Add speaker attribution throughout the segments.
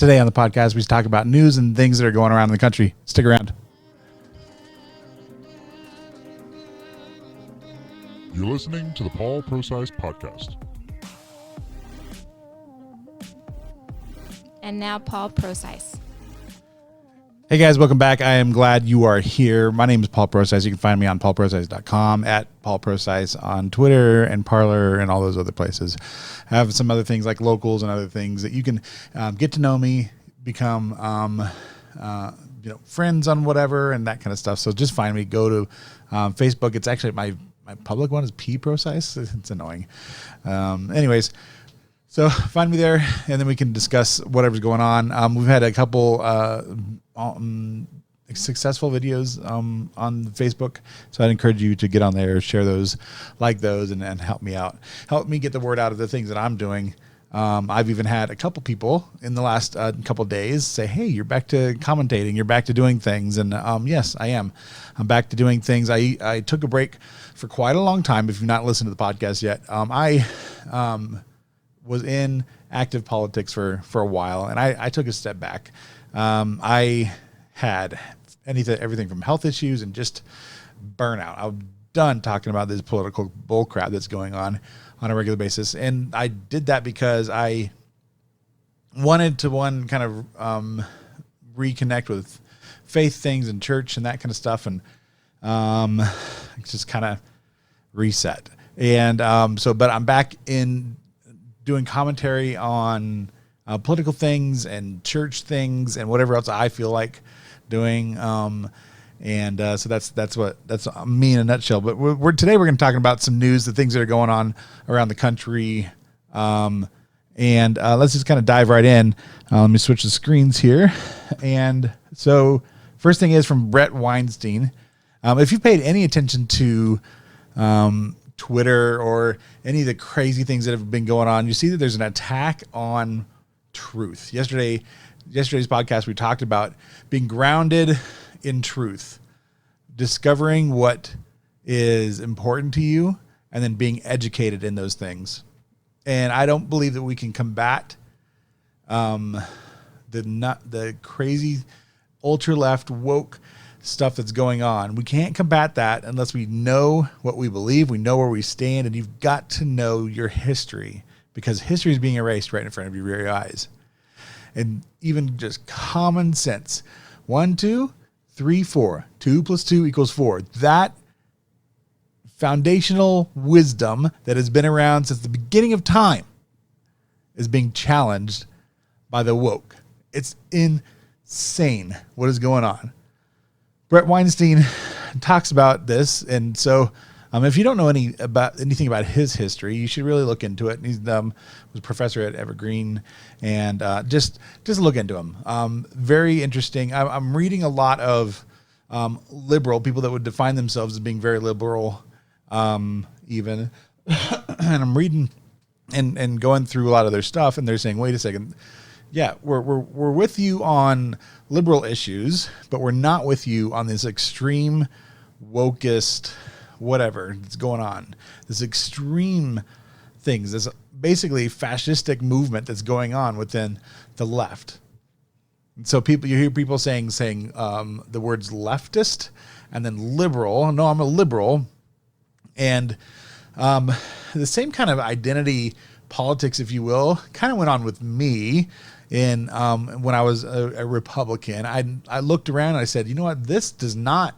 Speaker 1: Today on the podcast, we talk about news and things that are going around in the country. Stick around.
Speaker 2: You're listening to the Paul Prosise Podcast.
Speaker 3: And now Paul Prosise.
Speaker 1: Hey guys, welcome back. I am glad you are here. My name is Paul Prosise. You can find me on paulprosise.com, at Paul Prosise on Twitter and Parler and all those other places. I have some other things like locals and other things that you can get to know me, become friends on whatever and that kind of stuff. So just find me. Go to Facebook. It's actually my public one is P Prosise. It's annoying. Anyways. So find me there, and then we can discuss whatever's going on. We've had a couple successful videos on Facebook, so I'd encourage you to get on there, share those, like those, and help me out. Help me get the word out of the things that I'm doing. I've even had a couple people in the last couple days say, hey, you're back to commentating, you're back to doing things. And yes, I am. I'm back to doing things. I took a break for quite a long time. If you've not listened to the podcast yet, I was in active politics for a while, and I took a step back. I had everything from health issues and just burnout. I'm done talking about this political bullcrap that's going on a regular basis, and I did that because I wanted to kind of reconnect with faith things and church and that kind of stuff, and just kind of reset. And but I'm back in doing commentary on political things and church things and whatever else I feel like doing. So that's me in a nutshell. But today we're going to talk about some news, the things that are going on around the country. And let's just kind of dive right in. Let me switch the screens here. And so first thing is from Bret Weinstein. If you've paid any attention to Twitter or any of the crazy things that have been going on, you see that there's an attack on truth. Yesterday's podcast, we talked about being grounded in truth, discovering what is important to you, and then being educated in those things. And I don't believe that we can combat the crazy ultra left woke stuff that's going on. We can't combat that unless we know what we believe, we know where we stand, and you've got to know your history, because history is being erased right in front of your very eyes. And even just common sense. 1, 2, 3, 4. 2 + 2 = 4. That foundational wisdom that has been around since the beginning of time is being challenged by the woke. It's insane what is going on. Bret Weinstein talks about this, and so if you don't know anything about his history, you should really look into it. He was a professor at Evergreen, and just look into him. Very interesting. I'm reading a lot of liberal people that would define themselves as being very liberal, even, and I'm reading and going through a lot of their stuff, and they're saying, wait a second. Yeah, we're with you on liberal issues, but we're not with you on this extreme wokeist whatever that's going on. This extreme things, this basically fascistic movement that's going on within the left. And so you hear people saying the words leftist and then liberal. No, I'm a liberal, and the same kind of identity politics, if you will, kind of went on with me. When I was a Republican, I looked around and I said, you know what, this does not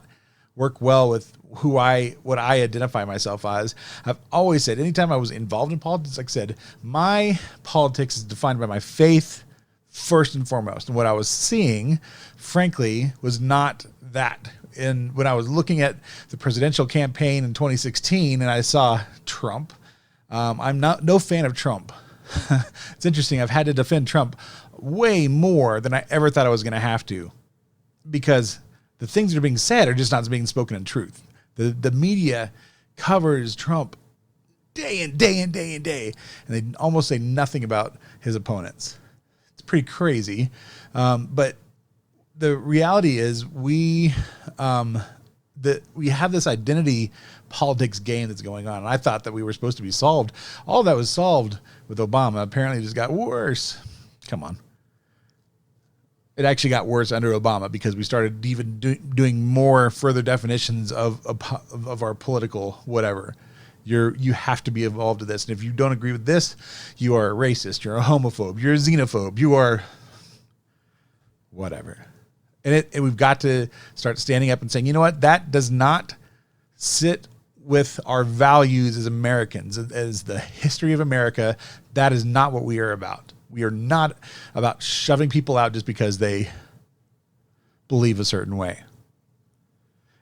Speaker 1: work well with what I identify myself as. I've always said, anytime I was involved in politics, like I said, my politics is defined by my faith first and foremost. And what I was seeing, frankly, was not that. And when I was looking at the presidential campaign in 2016 and I saw Trump, I'm no fan of Trump. It's interesting. I've had to defend Trump way more than I ever thought I was going to have to, because the things that are being said are just not being spoken in truth. The media covers Trump day in, day in, day in, day, and they almost say nothing about his opponents. It's pretty crazy. But the reality is we have this identity politics game that's going on. And I thought that we were supposed to be solved. All that was solved with Obama. Apparently it just got worse. Come on. It actually got worse under Obama because we started even doing more further definitions of our political whatever. You have to be involved in this. And if you don't agree with this, you are a racist, you're a homophobe, you're a xenophobe, you are whatever. And we've got to start standing up and saying, you know what, that does not sit with our values as Americans, as the history of America. That is not what we are about. We are not about shoving people out just because they believe a certain way.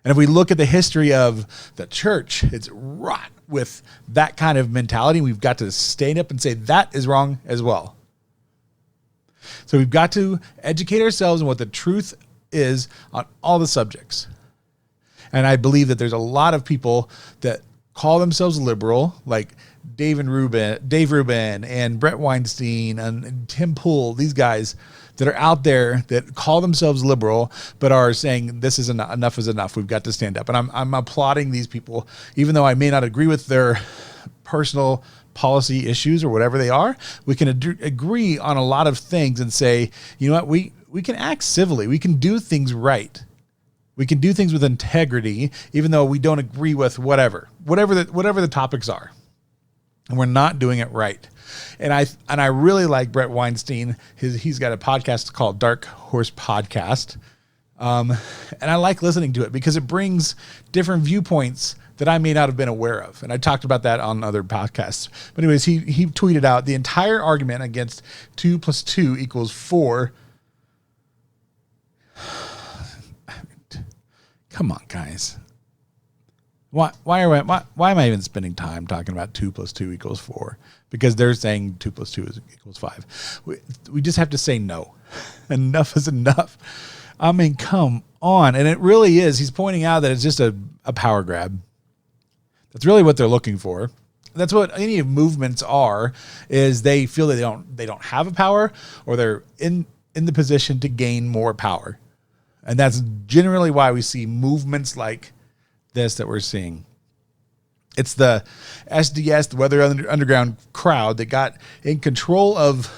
Speaker 1: And if we look at the history of the church, it's wrought with that kind of mentality. We've got to stand up and say that is wrong as well. So we've got to educate ourselves on what the truth is on all the subjects. And I believe that there's a lot of people that call themselves liberal, like Dave Rubin and Bret Weinstein and Tim Pool, these guys that are out there that call themselves liberal, but are saying this is enough is enough. We've got to stand up. And I'm applauding these people, even though I may not agree with their personal policy issues or whatever they are. We can agree on a lot of things and say, you know what, we can act civilly. We can do things right. We can do things with integrity, even though we don't agree with whatever the topics are. And we're not doing it right. And I really like Bret Weinstein. He's got a podcast called Dark Horse Podcast. And I like listening to it because it brings different viewpoints that I may not have been aware of. And I talked about that on other podcasts. But anyways, he tweeted out the entire argument against 2 + 2 = 4. Come on, guys. Why am I even spending time talking about 2 + 2 = 4? Because they're saying 2 + 2 = 5. We just have to say no. Enough is enough. I mean, come on. And it really is. He's pointing out that it's just a power grab. That's really what they're looking for. That's what any movements are, is they feel that they don't have a power, or they're in the position to gain more power. And that's generally why we see movements like this that we're seeing. It's the SDS, the Weather Underground crowd, that got in control of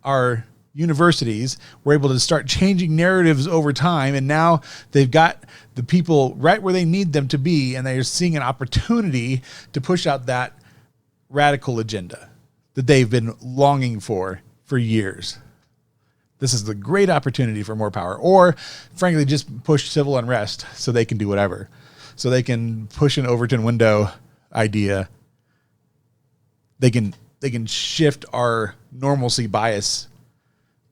Speaker 1: our universities, were able to start changing narratives over time, and now they've got the people right where they need them to be, and they're seeing an opportunity to push out that radical agenda that they've been longing for years. This is the great opportunity for more power, or frankly, just push civil unrest so they can do whatever. So they can push an Overton window idea. They can shift our normalcy bias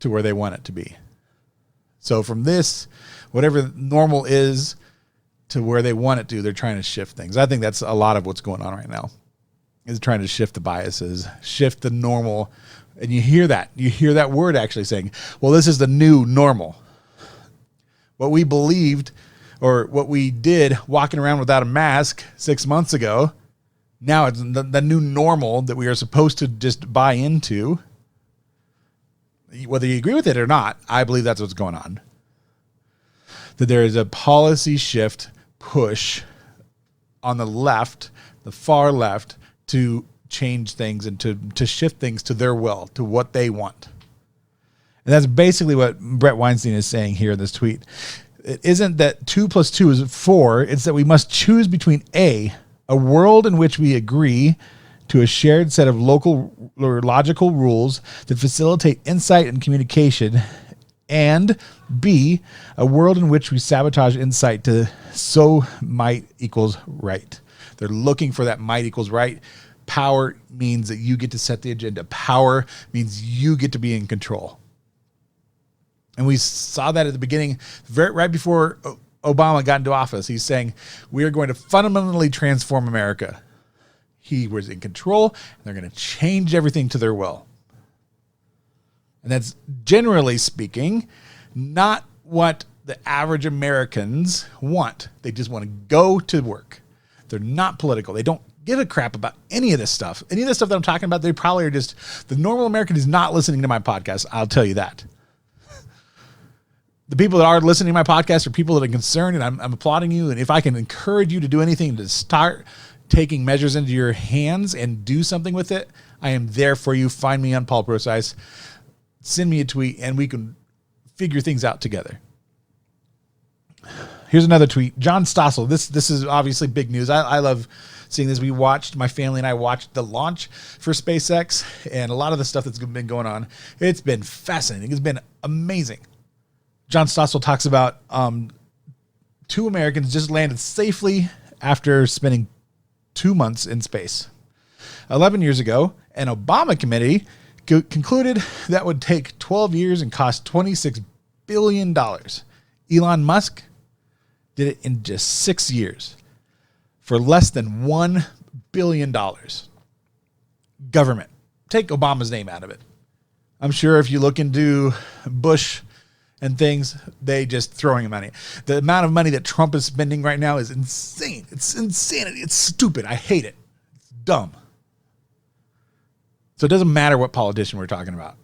Speaker 1: to where they want it to be. So from this, whatever normal is, to where they want it to, they're trying to shift things. I think that's a lot of what's going on right now, is trying to shift the biases, shift the normal. And you hear that word actually saying, well, this is the new normal. What we believed, or what we did walking around without a mask 6 months ago, now it's the new normal that we are supposed to just buy into. Whether you agree with it or not, I believe that's what's going on. That there is a policy shift push on the left, the far left, to change things and to shift things to their will, to what they want. And that's basically what Bret Weinstein is saying here in this tweet. It isn't that 2 + 2 is 4. It's that we must choose between a world in which we agree to a shared set of local or logical rules that facilitate insight and communication, and B, a world in which we sabotage insight to so might equals right. They're looking for that might equals right. Power means that you get to set the agenda. Power means you get to be in control. And we saw that at the beginning, right before Obama got into office. He's saying, we are going to fundamentally transform America. He was in control, and they're going to change everything to their will. And that's, generally speaking, not what the average Americans want. They just want to go to work. They're not political. They don't give a crap about any of this stuff. Any of the stuff that I'm talking about, they probably are just, the normal American is not listening to my podcast. I'll tell you that. The people that are listening to my podcast are people that are concerned, and I'm applauding you. And if I can encourage you to do anything to start taking measures into your hands and do something with it, I am there for you. Find me on Paul Prosise. Send me a tweet, and we can figure things out together. Here's another tweet. John Stossel. This is obviously big news. I love seeing this. My family and I watched the launch for SpaceX and a lot of the stuff that's been going on. It's been fascinating. It's been amazing. John Stossel talks about 2 Americans just landed safely after spending 2 months in space. 11 years ago, an Obama committee concluded that would take 12 years and cost $26 billion. Elon Musk did it in just 6 years for less than $1 billion. Government. Take Obama's name out of it. I'm sure if you look into Bush and things, they just throwing him money. The amount of money that Trump is spending right now is insane. It's insanity. It's stupid. I hate it. It's dumb. So it doesn't matter what politician we're talking about.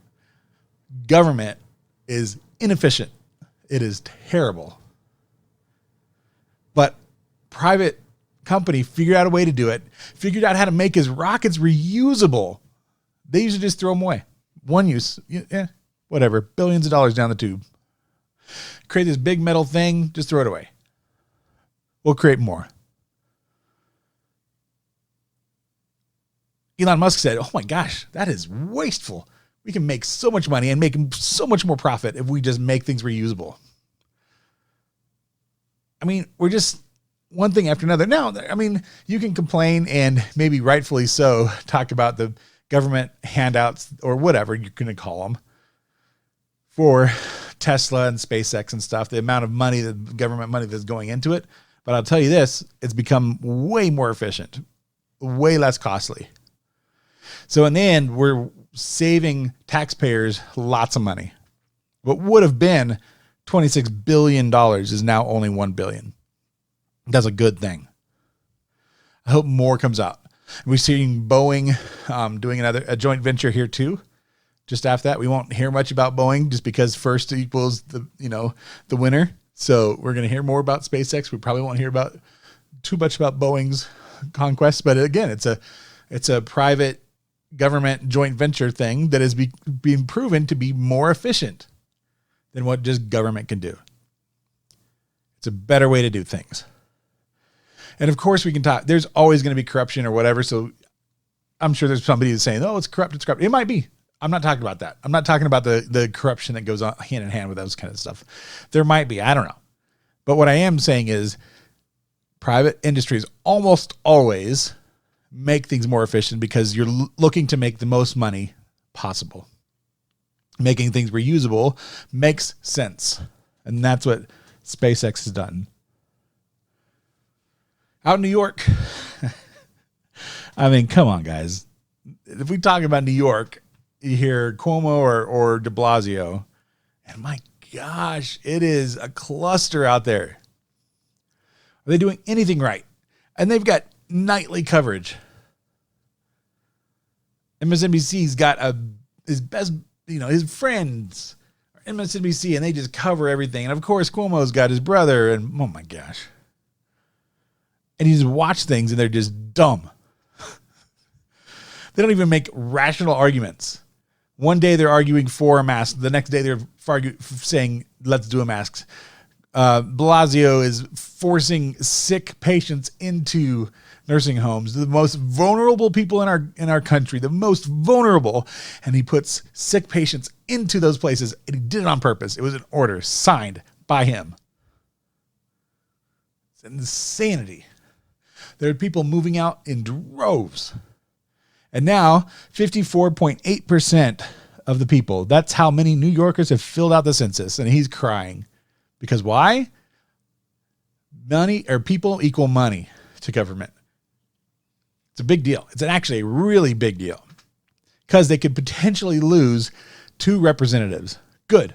Speaker 1: Government is inefficient. It is terrible. But private company figured out a way to do it, figured out how to make his rockets reusable. They usually just throw them away. One use, whatever, billions of dollars down the tube. Create this big metal thing, just throw it away. We'll create more. Elon Musk said, oh my gosh, that is wasteful. We can make so much money and make so much more profit if we just make things reusable. I mean, we're just one thing after another. Now, I mean, you can complain and maybe rightfully so talk about the government handouts or whatever you're going to call them for Tesla and SpaceX and stuff, the amount of money, the government money that's going into it. But I'll tell you this, it's become way more efficient, way less costly. So in the end, we're saving taxpayers lots of money. What would have been $26 billion is now only $1 billion. That's a good thing. I hope more comes out. We're seeing Boeing doing a joint venture here too. Just after that, we won't hear much about Boeing just because first equals the winner. So we're going to hear more about SpaceX. We probably won't hear about too much about Boeing's conquest. But again, it's a private government joint venture thing that is being proven to be more efficient than what just government can do. It's a better way to do things. And of course we can talk, there's always going to be corruption or whatever. So I'm sure there's somebody who's saying, oh, it's corrupt. It's corrupt. It might be. I'm not talking about that. I'm not talking about the corruption that goes on hand in hand with those kind of stuff. There might be, I don't know. But what I am saying is private industries almost always make things more efficient because you're looking to make the most money possible. Making things reusable makes sense. And that's what SpaceX has done. Out in New York, I mean, come on, guys. If we talk about New York, you hear Cuomo or de Blasio, and my gosh, it is a cluster out there. Are they doing anything right? And they've got nightly coverage. MSNBC's got his best, his friends are MSNBC, and they just cover everything. And of course, Cuomo's got his brother, and oh my gosh. And you just watch things, and they're just dumb. They don't even make rational arguments. One day they're arguing for a mask. The next day they're saying, let's do a mask. Blasio is forcing sick patients into nursing homes, the most vulnerable people in our country, the most vulnerable. And he puts sick patients into those places, and he did it on purpose. It was an order signed by him. It's insanity. There are people moving out in droves. And now 54.8% of the people, that's how many New Yorkers have filled out the census. And he's crying. Because why? Money or people equal money to government. It's a big deal. It's actually a really big deal. Because they could potentially lose 2 representatives. Good.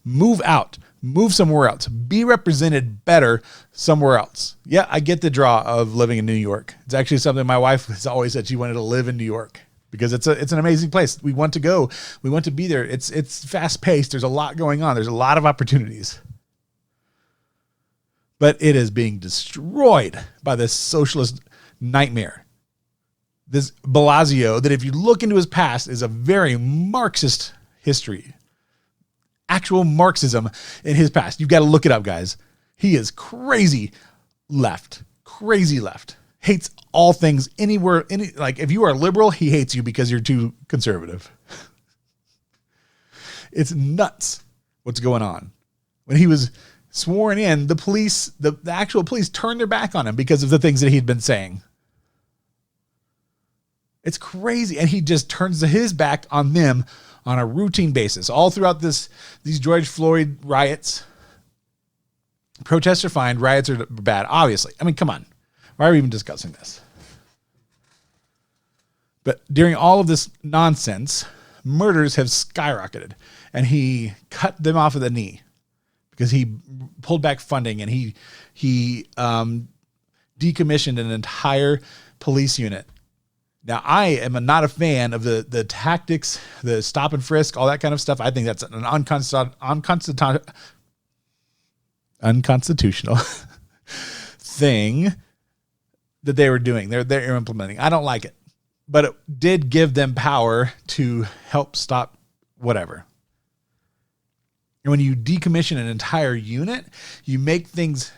Speaker 1: Move out. Move somewhere else. Be represented better somewhere else. Yeah, I get the draw of living in New York. It's actually something my wife has always said she wanted to live in New York because it's an amazing place. We want to go. We want to be there. It's fast paced. There's a lot going on. There's a lot of opportunities. But it is being destroyed by this socialist nightmare. This Blasio, that if you look into his past, is a very Marxist history. actual Marxism in his past. You've got to look it up, guys. He is crazy left. Hates all things anywhere. Like if you are liberal, he hates you because you're too conservative. It's nuts what's going on. When he was sworn in, the police, the actual police turned their back on him because of the things that he'd been saying. It's crazy. And he just turns his back on them on a routine basis. All throughout these George Floyd riots. Protests are fine. Riots are bad, obviously. I mean, come on. Why are we even discussing this? But during all of this nonsense, murders have skyrocketed. And he cut them off at the knee because he pulled back funding and he decommissioned an entire police unit. Now, I am not a fan of the tactics, the stop and frisk, all that kind of stuff. I think that's an unconstitutional thing that they were doing. They're implementing. I don't like it, but it did give them power to help stop whatever. And when you decommission an entire unit, you make things,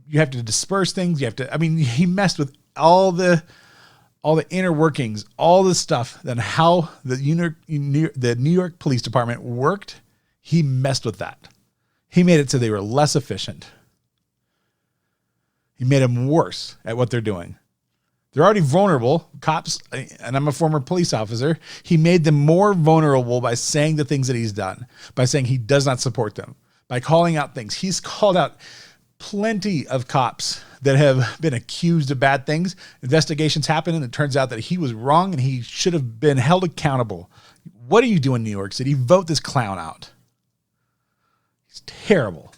Speaker 1: you have to disperse things. He messed with all the inner workings, all the stuff, then how the New York Police Department worked. He messed with that. He made it so they were less efficient. He made them worse at what they're doing. They're already vulnerable, cops, and I'm a former police officer. He made them more vulnerable by saying the things that he's done, by saying he does not support them, by calling out things. He's called out plenty of cops that have been accused of bad things. Investigations happen, and it turns out that he was wrong and he should have been held accountable. What are you doing, New York City? Vote this clown out. He's terrible.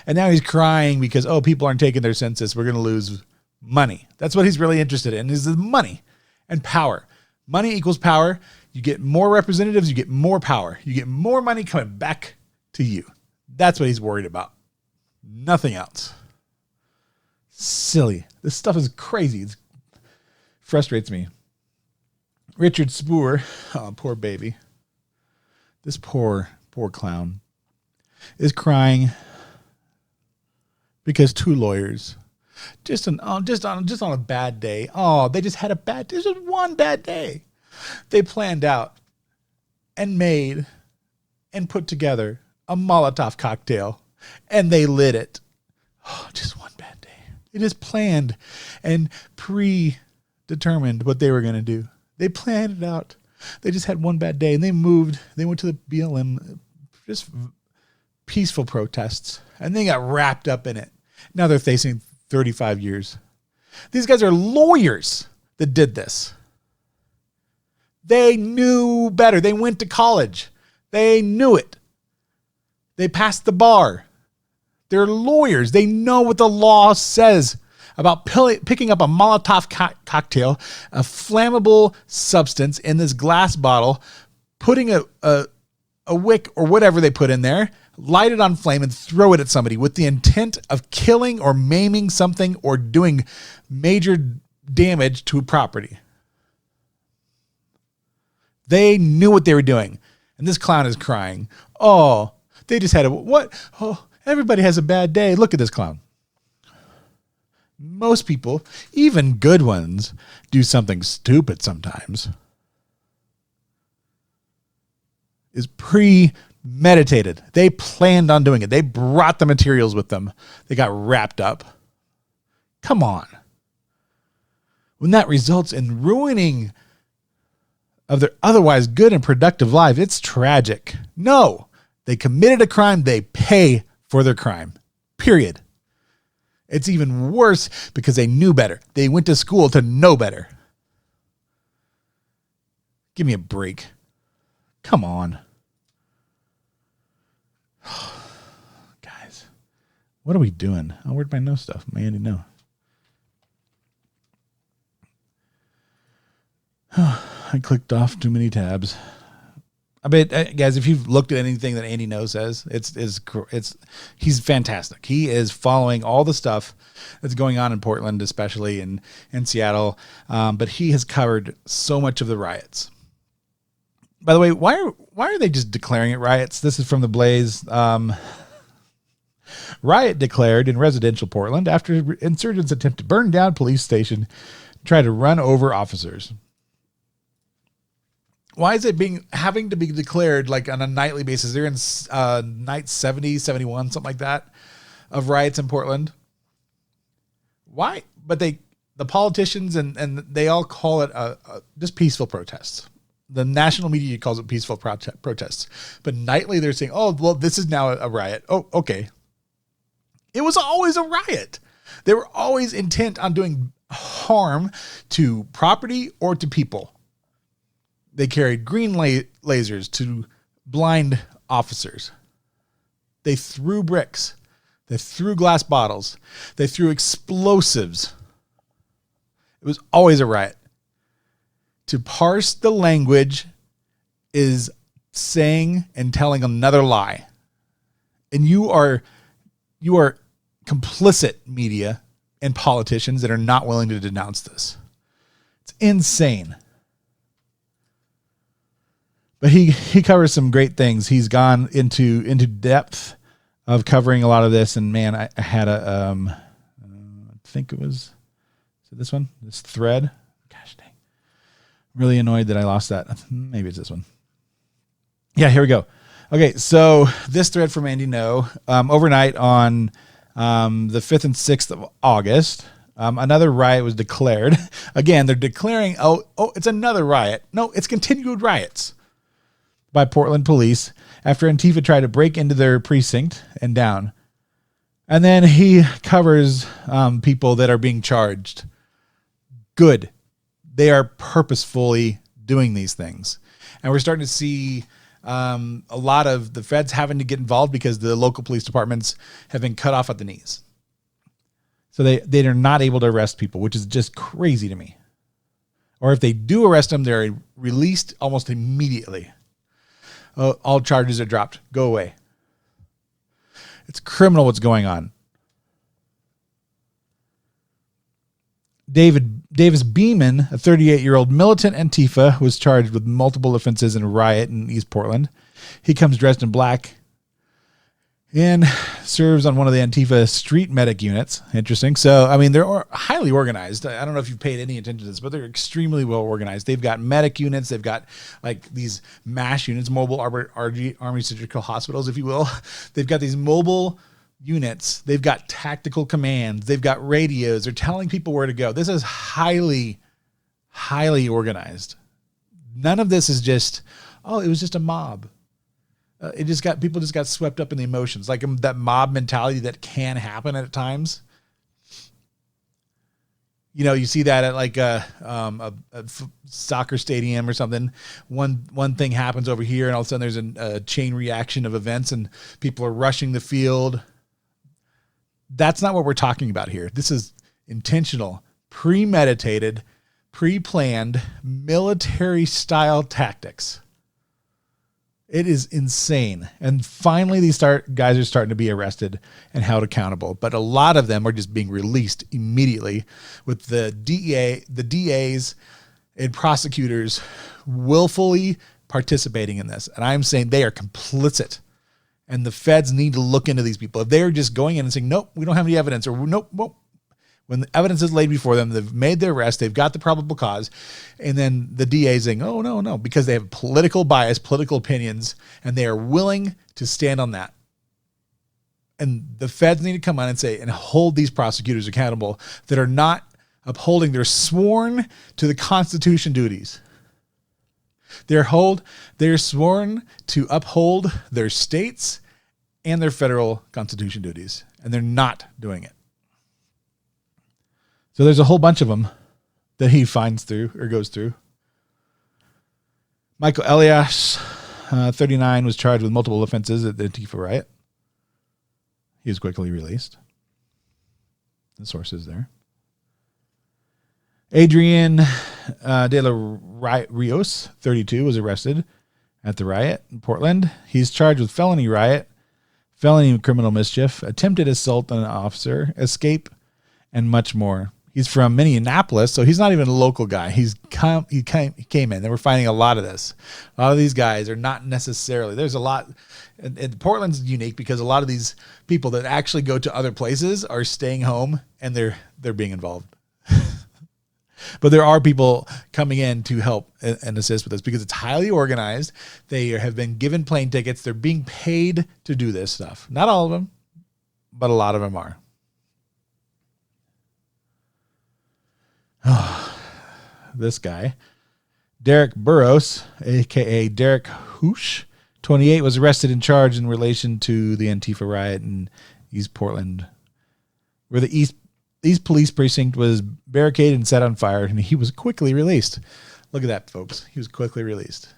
Speaker 1: And now he's crying because, people aren't taking their census. We're going to lose money. That's what he's really interested in, is the money and power. Money equals power. You get more representatives, you get more power. You get more money coming back to you. That's what he's worried about. Nothing else. Silly. This stuff is crazy. It frustrates me. Richard Spoor, poor baby. This poor clown is crying because two lawyers just on a bad day. They just had just one bad day. They planned out and made and put together a Molotov cocktail and they lit it. Just one bad day. They just planned and predetermined what they were going to do. They planned it out. They just had one bad day and they moved. They went to the BLM, just peaceful protests, and they got wrapped up in it. Now they're facing 35 years. These guys are lawyers that did this. They knew better. They went to college. They knew it. They passed the bar. They're lawyers. They know what the law says about picking up a Molotov cocktail, a flammable substance in this glass bottle, putting a wick or whatever they put in there, light it on flame and throw it at somebody with the intent of killing or maiming something or doing major damage to property. They knew what they were doing. And this clown is crying. They just had everybody has a bad day. Look at this clown. Most people, even good ones, do something stupid sometimes. Is premeditated. They planned on doing it. They brought the materials with them. They got wrapped up. Come on. When that results in ruining of their otherwise good and productive life, it's tragic. No, they committed a crime. They pay for their crime. Period. It's even worse because they knew better. They went to school to know better. Give me a break. Come on. Guys, what are we doing? Where'd my no stuff? My Andy no. I clicked off too many tabs. I bet, guys, if you've looked at anything that Andy No says, he's fantastic. He is following all the stuff that's going on in Portland, especially in Seattle. But he has covered so much of the riots. By the way, why are they just declaring it riots? This is from the Blaze. Riot declared in residential Portland after insurgents attempt to burn down police station, try to run over officers. Why is it having to be declared like on a nightly basis? They're in night 70, 71, something like that, of riots in Portland. Why? But the politicians and they all call it just peaceful protests. The national media calls it peaceful protests. But nightly they're saying, oh, well, this is now a riot. Oh, okay. It was always a riot. They were always intent on doing harm to property or to people. They carried green lasers to blind officers. They threw bricks. They threw glass bottles. They threw explosives. It was always a riot. To parse the language is saying and telling another lie. And you are complicit, media and politicians that are not willing to denounce this. It's insane. But he covers some great things. He's gone into depth of covering a lot of this. And man, I had I think it was this one, this thread. Gosh dang. Really annoyed that I lost that. Maybe it's this one. Yeah, here we go. Okay, so this thread from Andy No, overnight on the 5th and 6th of August, another riot was declared. Again, they're declaring, oh, it's another riot. No, it's continued riots by Portland police after Antifa tried to break into their precinct and down. And then he covers people that are being charged. Good. They are purposefully doing these things. And we're starting to see a lot of the feds having to get involved because the local police departments have been cut off at the knees. So they are not able to arrest people, which is just crazy to me. Or if they do arrest them, they're released almost immediately. All charges are dropped. Go away. It's criminal what's going on. Davis Beeman, a 38-year-old militant Antifa, was charged with multiple offenses in a riot in East Portland. He comes dressed in black and serves on one of the Antifa street medic units. Interesting. So, I mean, they're highly organized. I don't know if you've paid any attention to this, but they're extremely well organized. They've got medic units. They've got like these MASH units, mobile Army Surgical Hospitals, if you will. They've got these mobile units. They've got tactical commands. They've got radios. They're telling people where to go. This is highly, highly organized. None of this is just, oh, it was just a mob. People just got swept up in the emotions, like that mob mentality that can happen at times. You know, you see that at like a soccer stadium or something. One thing happens over here, and all of a sudden there's a chain reaction of events, and people are rushing the field. That's not what we're talking about here. This is intentional, premeditated, pre-planned, military-style tactics. It is insane. And finally, these guys are starting to be arrested and held accountable. But a lot of them are just being released immediately with the DAs and prosecutors willfully participating in this. And I'm saying they are complicit. And the feds need to look into these people. If they're just going in and saying, nope, we don't have any evidence, or nope, when the evidence is laid before them, they've made their arrest, they've got the probable cause, and then the DA saying, oh, no, because they have political bias, political opinions, and they are willing to stand on that. And the feds need to come on and say, and hold these prosecutors accountable that are not upholding their sworn to the Constitution duties. They're sworn to uphold their states and their federal Constitution duties, and they're not doing it. So there's a whole bunch of them that he finds through or goes through. Michael Elias, 39, was charged with multiple offenses at the Antifa riot. He was quickly released. The source is there. Adrian de la Rios, 32, was arrested at the riot in Portland. He's charged with felony riot, felony criminal mischief, attempted assault on an officer, escape, and much more. He's from Minneapolis, so he's not even a local guy. He came in. They were finding a lot of this. A lot of these guys are not necessarily. There's a lot. And Portland's unique because a lot of these people that actually go to other places are staying home and they're being involved. But there are people coming in to help and assist with this because it's highly organized. They have been given plane tickets. They're being paid to do this stuff. Not all of them, but a lot of them are. This guy, Derek Burrows, a.k.a. Derek Hoosh, 28, was arrested and charged in relation to the Antifa riot in East Portland, where the East Police Precinct was barricaded and set on fire, and he was quickly released. Look at that, folks. He was quickly released.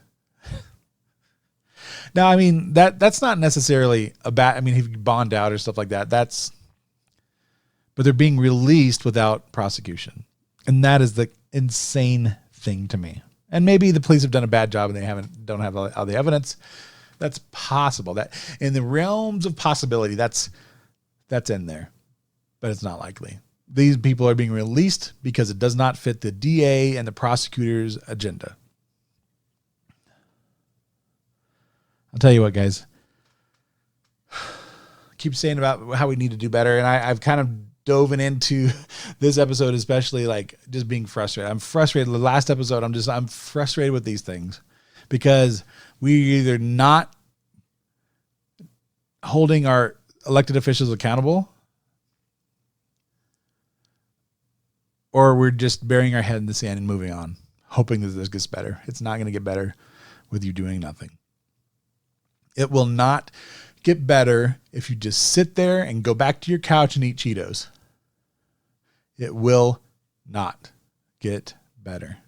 Speaker 1: Now, I mean, that's not necessarily a bad... I mean, if you bond out or stuff like that, that's... But they're being released without prosecution. And that is the insane thing to me. And maybe the police have done a bad job and they don't have all the evidence. That's possible. That in the realms of possibility, that's in there. But it's not likely. These people are being released because it does not fit the DA and the prosecutor's agenda. I'll tell you what, guys. I keep saying about how we need to do better, and I've kind of dove into this episode, especially like just being frustrated. I'm frustrated. The last episode, I'm frustrated with these things because we're either not holding our elected officials accountable, or we're just burying our head in the sand and moving on, hoping that this gets better. It's not going to get better with you doing nothing. It will not get better if you just sit there and go back to your couch and eat Cheetos. It will not get better.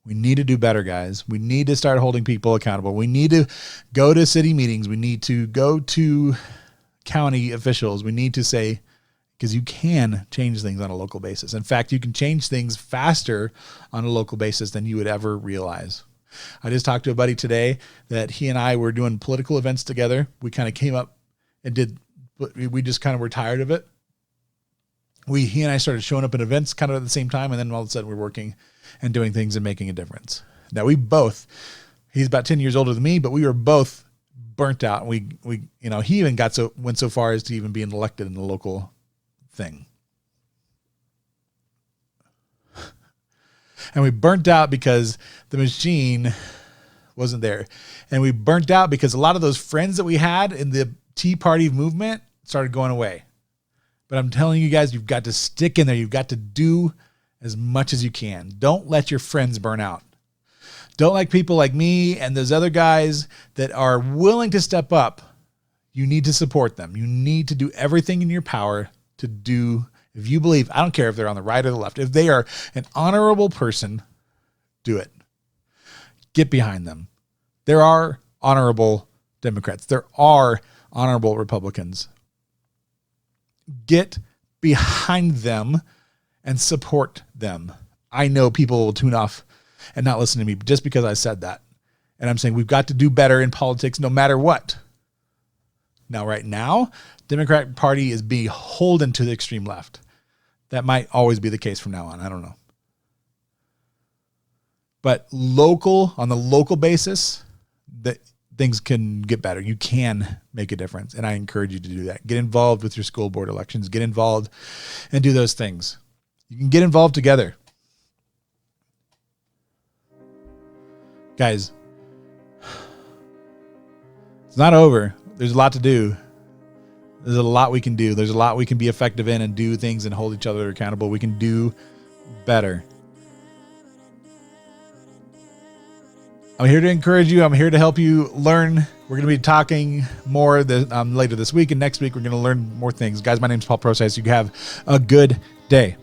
Speaker 1: We need to do better, guys. We need to start holding people accountable. We need to go to city meetings. We need to go to county officials. We need to say, because you can change things on a local basis. In fact, you can change things faster on a local basis than you would ever realize. I just talked to a buddy today that he and I were doing political events together. We kind of came up and we just kind of were tired of it. He and I started showing up at events kind of at the same time. And then all of a sudden we're working and doing things and making a difference. Now he's about 10 years older than me, but we were both burnt out. And he even went so far as to even being elected in the local thing. And we burnt out because the machine wasn't there. And we burnt out because a lot of those friends that we had in the Tea Party movement started going away. But I'm telling you guys, you've got to stick in there. You've got to do as much as you can. Don't let your friends burn out. Don't let people like me and those other guys that are willing to step up. You need to support them. You need to do everything in your power to do. If you believe, I don't care if they're on the right or the left, if they are an honorable person, do it. Get behind them. There are honorable Democrats. There are honorable Republicans. Get behind them and support them. I know people will tune off and not listen to me just because I said that. And I'm saying we've got to do better in politics no matter what. Now, right now, Democratic Party is beholden to the extreme left. That might always be the case from now on. I don't know. But on the local basis, that things can get better. You can make a difference. And I encourage you to do that. Get involved with your school board elections. Get involved and do those things. You can get involved together. Guys, it's not over. There's a lot to do. There's a lot we can do. There's a lot we can be effective in and do things and hold each other accountable. We can do better. I'm here to encourage you. I'm here to help you learn. We're going to be talking more later this week, and next week we're going to learn more things. Guys, my name is Paul Prosise. You have a good day.